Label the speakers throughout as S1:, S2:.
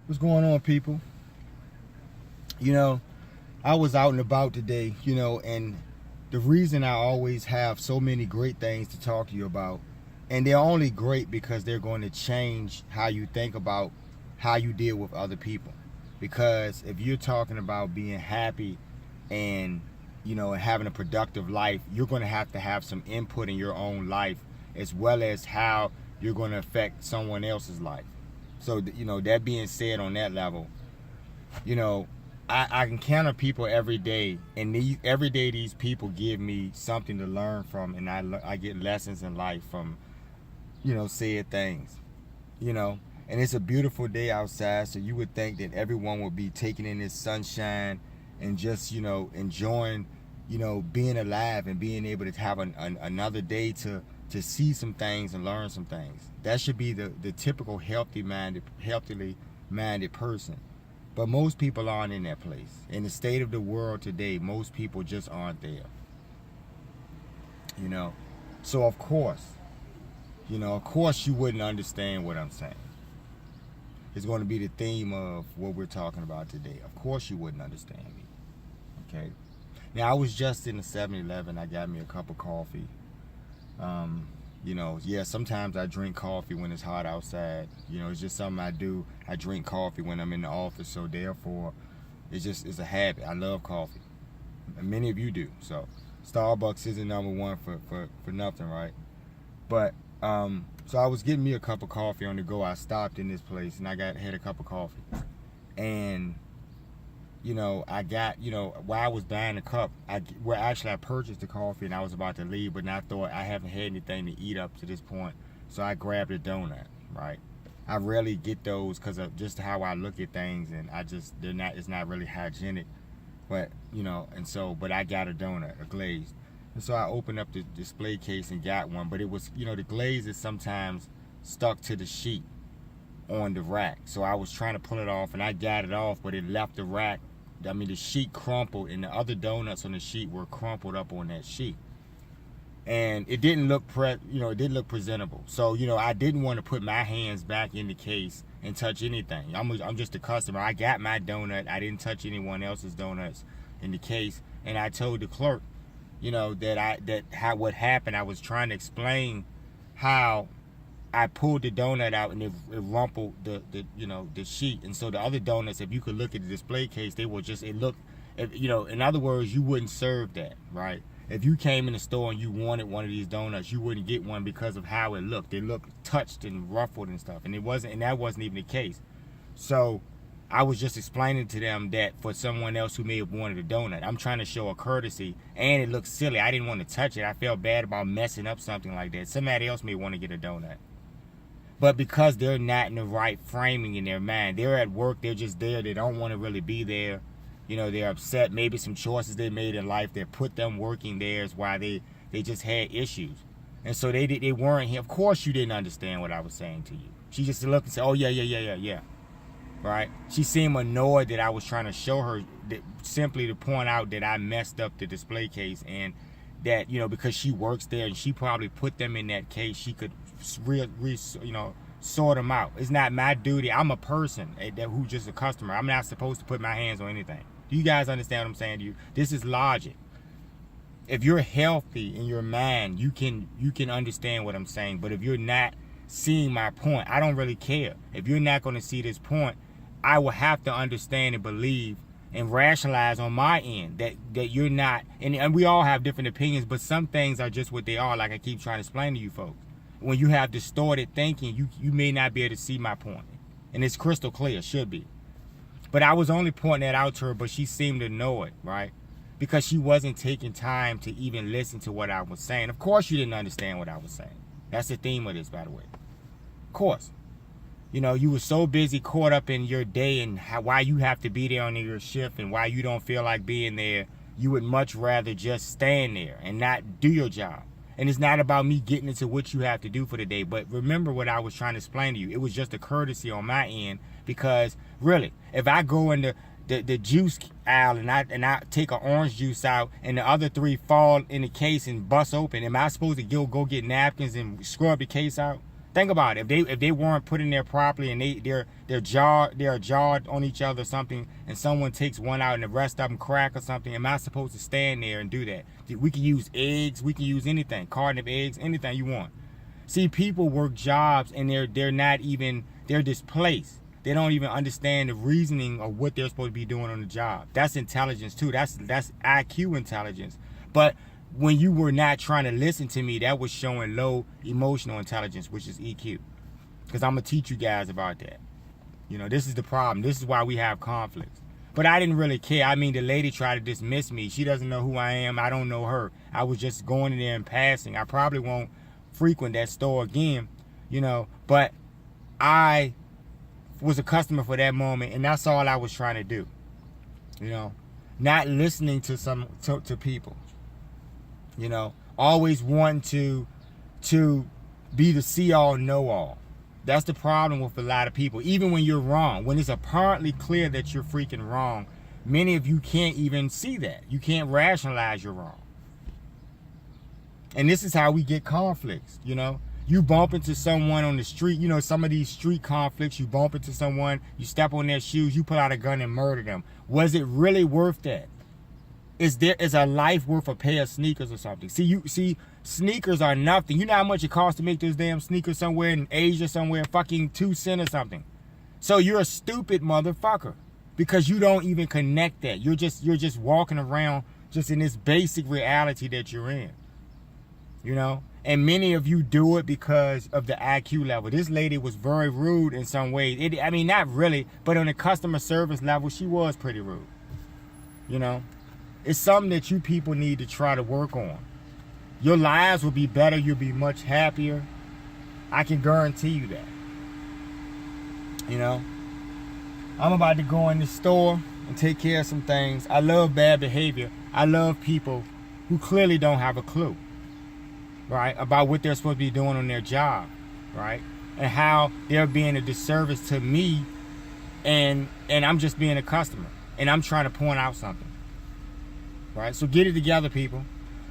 S1: What's going on, people? You know, I was out and about today, and the reason I always have so many great things to talk to you about, and they're only great because they're going to change how you think about how you deal with other people. Because if you're talking about being happy and, having a productive life, you're going to have some input in your own life as well as how you're going to affect someone else's life. So, that being said, on that level, you know, I encounter people every day, and every day these people give me something to learn from, and I get lessons in life from, said things, you know. And it's a beautiful day outside, so you would think that everyone would be taking in this sunshine and just, enjoying, being alive and being able to have another day to see some things and learn some things. That should be the typical healthily minded person. But most people aren't in that place. In the state of the world today, most people just aren't there. You know. So of course you wouldn't understand what I'm saying. It's going to be the theme of what we're talking about today. Of course you wouldn't understand me. Okay. Now I was just in the 7-Eleven. I got me a cup of coffee. Sometimes I drink coffee when it's hot outside. It's just something I do. I drink coffee when I'm in the office, so therefore, it's a habit. I love coffee. And many of you do. So, Starbucks isn't number one for nothing, right? But so I was getting me a cup of coffee on the go. I stopped in this place and had a cup of coffee, and I got, while I was buying the cup, I purchased the coffee and I was about to leave, but I thought I haven't had anything to eat up to this point, so I grabbed a donut, right? I rarely get those because of just how I look at things, and it's not really hygienic, but, but I got a donut, a glazed. And so I opened up the display case and got one, but it was, the glaze is sometimes stuck to the sheet on the rack. So I was trying to pull it off and I got it off, but it left the rack. The sheet crumpled, and the other donuts on the sheet were crumpled up on that sheet. And it didn't look it didn't look presentable. So, I didn't want to put my hands back in the case and touch anything. I'm just a customer. I got my donut. I didn't touch anyone else's donuts in the case. And I told the clerk, what happened. I was trying to explain how I pulled the donut out and it rumpled the sheet. And so the other donuts, if you could look at the display case, they were just, in other words, you wouldn't serve that, right? If you came in the store and you wanted one of these donuts, you wouldn't get one because of how it looked. It looked touched and ruffled and stuff. And that wasn't even the case. So I was just explaining to them that for someone else who may have wanted a donut, I'm trying to show a courtesy, and it looked silly. I didn't want to touch it. I felt bad about messing up something like that. Somebody else may want to get a donut. But because they're not in the right framing in their mind, they're at work, they're just there, they don't want to really be there. They're upset. Maybe some choices they made in life that put them working there is why they just had issues. And so they weren't here. Of course you didn't understand what I was saying to you. She just looked and said, oh, yeah. Right? She seemed annoyed that I was trying to show her simply to point out that I messed up the display case, and that, because she works there and she probably put them in that case, she could sort them out. It's not my duty. I'm a person who's just a customer. I'm not supposed to put my hands on anything. Do you guys understand what I'm saying to you? This is logic. If you're healthy in your mind, you can understand what I'm saying. But if you're not seeing my point, I don't really care. If you're not going to see this point, I will have to understand and believe and rationalize on my end that you're not, and we all have different opinions, but some things are just what they are, like I keep trying to explain to you folks. When you have distorted thinking, you may not be able to see my point. And it's crystal clear, should be. But I was only pointing that out to her, but she seemed to know it, right? Because she wasn't taking time to even listen to what I was saying. Of course you didn't understand what I was saying. That's the theme of this, by the way. Of course. You were so busy caught up in your day and why you have to be there on your shift and why you don't feel like being there. You would much rather just stand there and not do your job. And it's not about me getting into what you have to do for the day. But remember what I was trying to explain to you. It was just a courtesy on my end. Because, really, if I go in the juice aisle and I take an orange juice out and the other three fall in the case and bust open, am I supposed to go get napkins and scrub the case out? Think about it. If they weren't put in there properly and they're jarred on each other or something, and someone takes one out and the rest of them crack or something, am I supposed to stand there and do that? We can use eggs, we can use anything, carton of eggs, anything you want. See, people work jobs and they're displaced. They don't even understand the reasoning of what they're supposed to be doing on the job. That's intelligence too. That's IQ intelligence. But when you were not trying to listen to me, that was showing low emotional intelligence, which is EQ. Because I'm going to teach you guys about that. You know, this is the problem. This is why we have conflicts. But I didn't really care. I mean, the lady tried to dismiss me. She doesn't know who I am. I don't know her. I was just going in there and passing. I probably won't frequent that store again, you know. But I was a customer for that moment, and that's all I was trying to do. You know, not listening to people. You know, always wanting to be the see-all, know-all. That's the problem with a lot of people. Even when you're wrong, when it's apparently clear that you're freaking wrong, many of you can't even see that. You can't rationalize you're wrong. And this is how we get conflicts, you know. You bump into someone on the street, you know, some of these street conflicts, you bump into someone, you step on their shoes, you pull out a gun and murder them. Was it really worth that? Is a life worth a pair of sneakers or something? See, sneakers are nothing. You know how much it costs to make those damn sneakers somewhere in Asia, somewhere, fucking 2 cents or something. So you're a stupid motherfucker because you don't even connect that. You're just walking around just in this basic reality that you're in. You know? And many of you do it because of the IQ level. This lady was very rude in some ways. I mean, not really, but on the customer service level, she was pretty rude. You know? It's something that you people need to try to work on. Your lives will be better. You'll be much happier. I can guarantee you that. You know? I'm about to go in the store and take care of some things. I love bad behavior. I love people who clearly don't have a clue, right, about what they're supposed to be doing on their job, right? And how they're being a disservice to me, and I'm just being a customer. And I'm trying to point out something. Right, so get it together, people.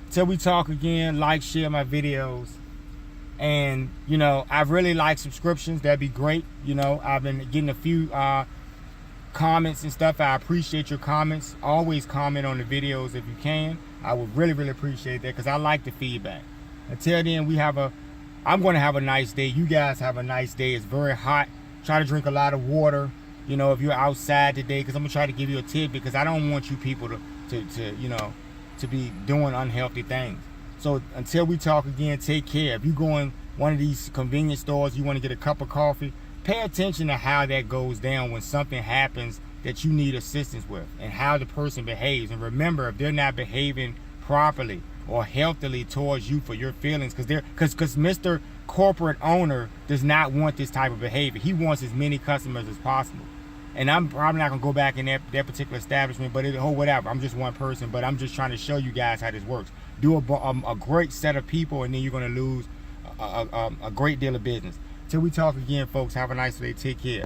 S1: Till we talk again, like, share my videos. And, you know, I really like subscriptions. That'd be great. You know, I've been getting a few comments and stuff. I appreciate your comments. Always comment on the videos if you can. I would really, really appreciate that because I like the feedback. Until then, I'm going to have a nice day. You guys have a nice day. It's very hot. Try to drink a lot of water, you know, if you're outside today, because I'm going to try to give you a tip because I don't want you people to you know, to be doing unhealthy things. So until we talk again, take care. If you go in one of these convenience stores, you want to get a cup of coffee, pay attention to how that goes down when something happens that you need assistance with and how the person behaves. And remember, if they're not behaving properly or healthily towards you for your feelings, because Mr. Corporate Owner does not want this type of behavior. He wants as many customers as possible. And I'm probably not going to go back in that particular establishment, but whatever. I'm just one person, but I'm just trying to show you guys how this works. Do a great set of people, and then you're going to lose a great deal of business. Till we talk again, folks, have a nice day. Take care.